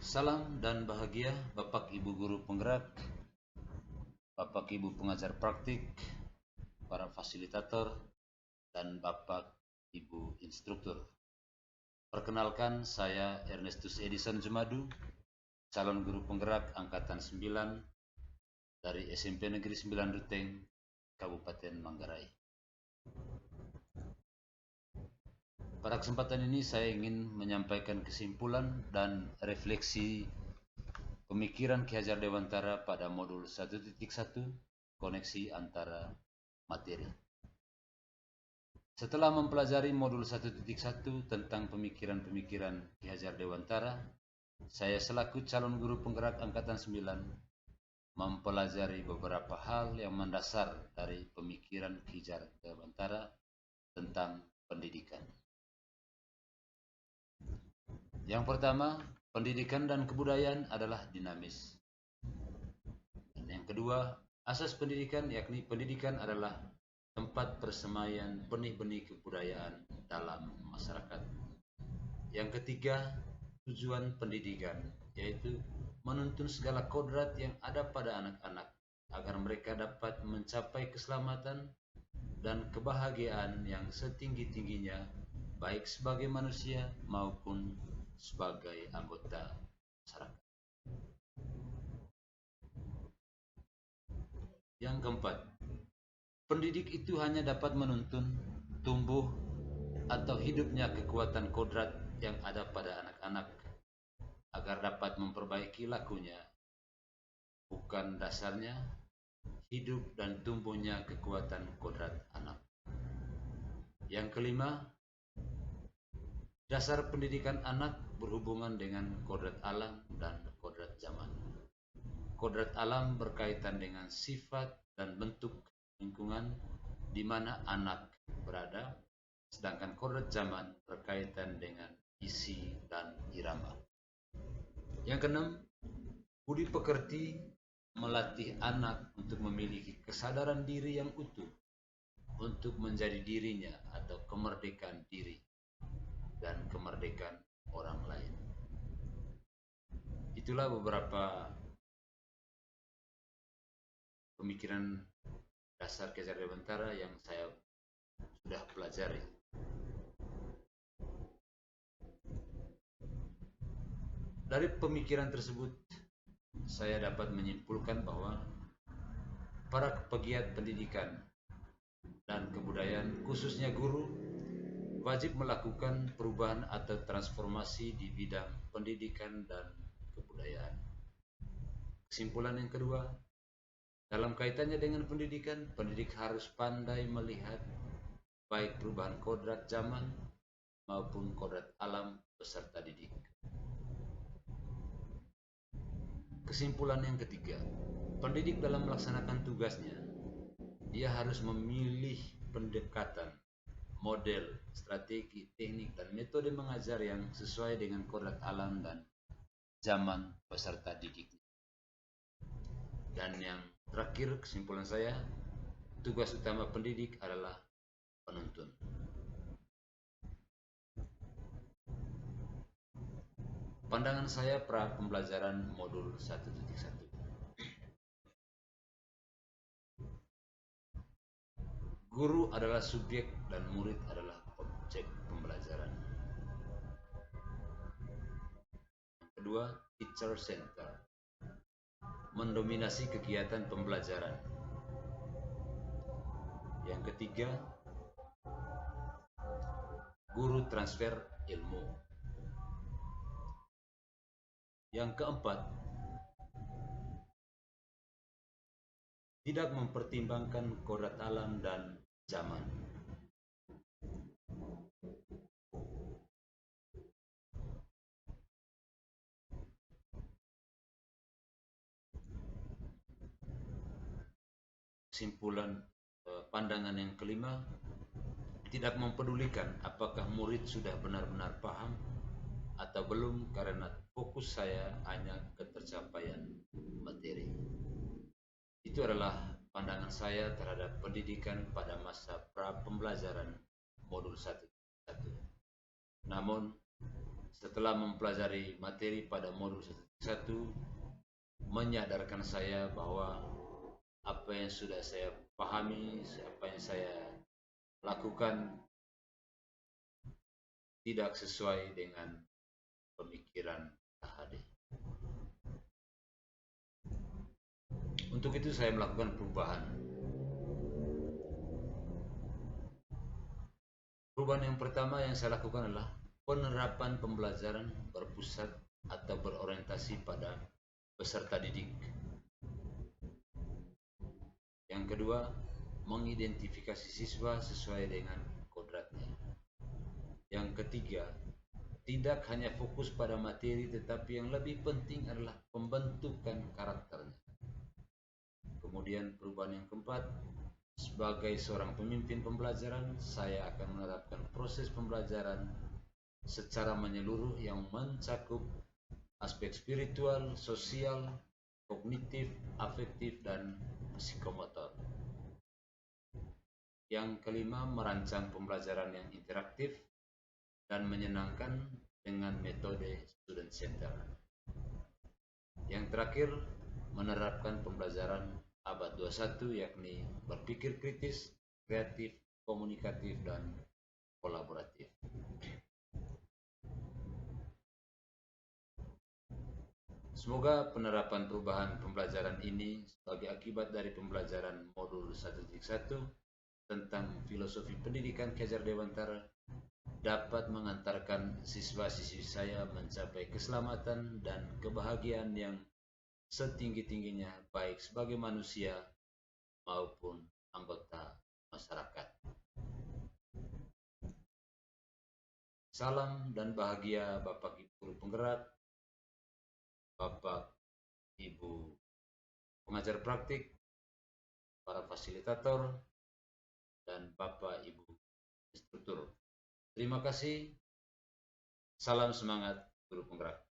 Salam dan bahagia Bapak Ibu guru penggerak, Bapak Ibu pengajar praktik, para fasilitator, dan Bapak Ibu instruktur. Perkenalkan, saya Ernestus Edison Jumadu, calon guru penggerak Angkatan 9 dari SMP Negeri 9 Ruteng, Kabupaten Manggarai. Pada kesempatan ini saya ingin menyampaikan kesimpulan dan refleksi pemikiran Ki Hajar Dewantara pada modul 1.1 koneksi antara materi. Setelah mempelajari modul 1.1 tentang pemikiran-pemikiran Ki Hajar Dewantara, saya selaku calon guru penggerak Angkatan 9 mempelajari beberapa hal yang mendasar dari pemikiran Ki Hajar Dewantara tentang pendidikan. Yang pertama, pendidikan dan kebudayaan adalah dinamis. Dan yang kedua, asas pendidikan yakni pendidikan adalah tempat persemaian benih-benih kebudayaan dalam masyarakat. Yang ketiga, tujuan pendidikan yaitu menuntun segala kodrat yang ada pada anak-anak agar mereka dapat mencapai keselamatan dan kebahagiaan yang setinggi-tingginya baik sebagai manusia maupun sebagai anggota masyarakat. Yang keempat, pendidik itu hanya dapat menuntun, tumbuh, atau hidupnya kekuatan kodrat yang ada pada anak-anak agar dapat memperbaiki lakunya, bukan dasarnya hidup dan tumbuhnya kekuatan kodrat anak. Yang kelima, dasar pendidikan anak berhubungan dengan kodrat alam dan kodrat zaman. Kodrat alam berkaitan dengan sifat dan bentuk lingkungan di mana anak berada, sedangkan kodrat zaman berkaitan dengan isi dan irama. Yang keenam, budi pekerti melatih anak untuk memiliki kesadaran diri yang utuh untuk menjadi dirinya atau kemerdekaan diri dan kemerdekaan orang lain. Itulah beberapa pemikiran dasar Ki Hajar Dewantara yang saya sudah pelajari. Dari pemikiran tersebut, saya dapat menyimpulkan bahwa para pegiat pendidikan dan kebudayaan, khususnya guru, wajib melakukan perubahan atau transformasi di bidang pendidikan dan kebudayaan. Kesimpulan yang kedua, dalam kaitannya dengan pendidikan, pendidik harus pandai melihat baik perubahan kodrat zaman maupun kodrat alam peserta didik. Kesimpulan yang ketiga, pendidik dalam melaksanakan tugasnya, dia harus memilih pendekatan, model, strategi, teknik, dan metode mengajar yang sesuai dengan kodrat alam dan zaman peserta didik. Dan yang terakhir, kesimpulan saya, tugas utama pendidik adalah penuntun. Pandangan saya pra pembelajaran modul 1.1. Guru adalah subjek dan murid adalah objek pembelajaran. Yang kedua, teacher center, mendominasi kegiatan pembelajaran. Yang ketiga, guru transfer ilmu. Yang keempat, tidak mempertimbangkan kodrat alam dan zaman. Kesimpulan pandangan yang kelima, tidak mempedulikan apakah murid sudah benar-benar paham atau belum karena fokus saya hanya ke tercapaian materi. Itu adalah pandangan saya terhadap pendidikan pada masa pra pembelajaran modul 1.1. Namun, setelah mempelajari materi pada modul 1, menyadarkan saya bahwa apa yang sudah saya pahami, apa yang saya lakukan tidak sesuai dengan pemikiran AHD. Untuk itu saya melakukan perubahan. Perubahan yang pertama yang saya lakukan adalah penerapan pembelajaran berpusat atau berorientasi pada peserta didik. Yang kedua, mengidentifikasi siswa sesuai dengan kodratnya. Yang ketiga, tidak hanya fokus pada materi, tetapi yang lebih penting adalah pembentukan karakternya. Kemudian perubahan yang keempat, sebagai seorang pemimpin pembelajaran, saya akan menerapkan proses pembelajaran secara menyeluruh yang mencakup aspek spiritual, sosial, kognitif, afektif, dan psikomotor. Yang kelima, merancang pembelajaran yang interaktif dan menyenangkan dengan metode student center. Yang terakhir, menerapkan pembelajaran abad 21, yakni berpikir kritis, kreatif, komunikatif, dan kolaboratif. Semoga penerapan perubahan pembelajaran ini sebagai akibat dari pembelajaran modul 1.1 tentang filosofi pendidikan Ki Hajar Dewantara dapat mengantarkan siswa-siswi saya mencapai keselamatan dan kebahagiaan yang setinggi-tingginya, baik sebagai manusia maupun anggota masyarakat. Salam dan bahagia Bapak Ibu guru penggerak, Bapak Ibu pengajar praktik, para fasilitator, dan Bapak Ibu instruktur. Terima kasih. Salam semangat guru penggerak.